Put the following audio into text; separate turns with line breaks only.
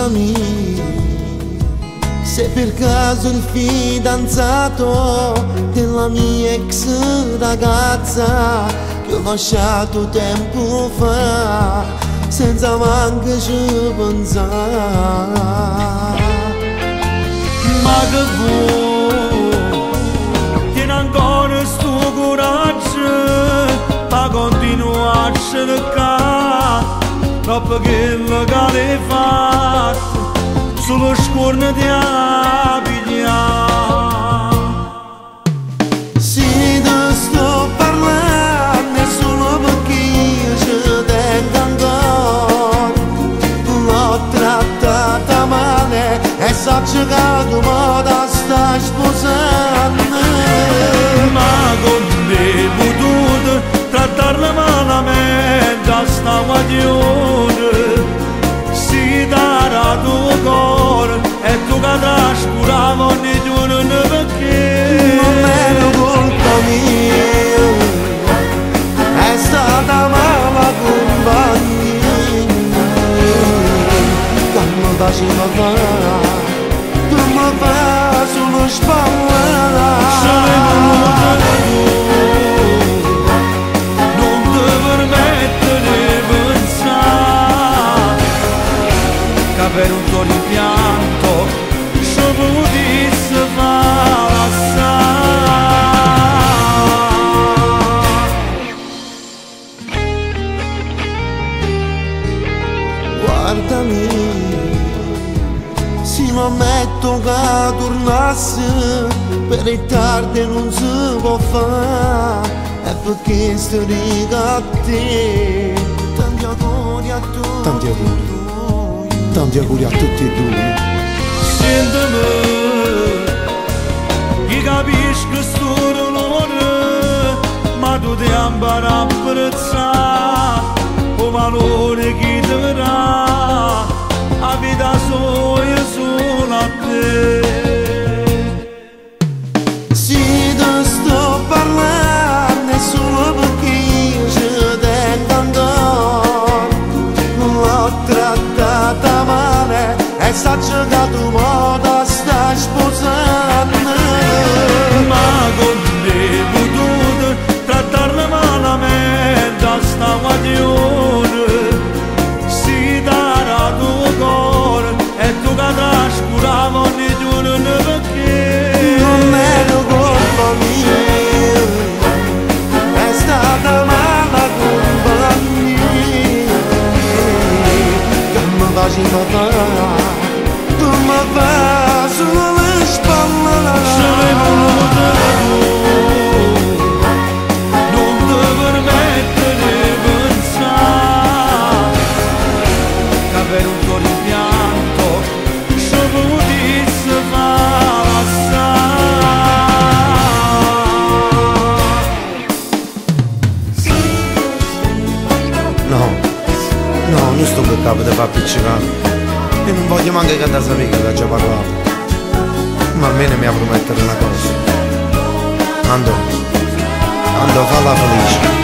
Guardami, se per caso il fidanzato della mia ex ragazza che ho lasciato tempo fa senza manco ci pensare.
Ma che vuoi, tieni ancora sto coraggio per continuare a cercare dopo che l'hai fatto sulle scorne di pigliare.
Se ti sto parlando è solo perché io ci tengo ancora. L'ho trattata male e so che tu mi stai sposando.
Ma come potuto trattarla malamente a sta guaglione? Si darà tuo cuore e tu che trascurava ogni giorno perché
Non è colpa mia, è stata mala compagnia che mi faceva fare, tu mi fai sullo spalla.
non ti permettere di pensare che per un tuo rimpianto ci potessi far
Guardami, se lo ammetto che tornassi, per il tardi non si può fare, è perché sto riga a te. Tanti auguri a tutti,
Tanti auguri a tutti e due.
Sentimi, io capisco sto dolore, ma tu ti impari a apprezzare il valore che ti darà la vita solo e solo a te.
se ti sto parlando è solo perché io ci tengo ancora. L'ho trattata male e so che tu mi stai sposando.
Ma come potuto trattarla malamente a sta guaglione? Si darà tuo cuore e tu che trascurava ogni giorno perché
Non è colpa mia, è stata mala compagnia che mi faceva fare, tu mi fai sulle spalle.
sei voluto tu, non ti permettere di pensare che per un tuo rimpianto ci potessi far
No, non sto per capo di far appiccicare. E non voglio manco che da sapere che l'ha già parlato. Ma almeno mi ha promettere una cosa. Ando, falla felice.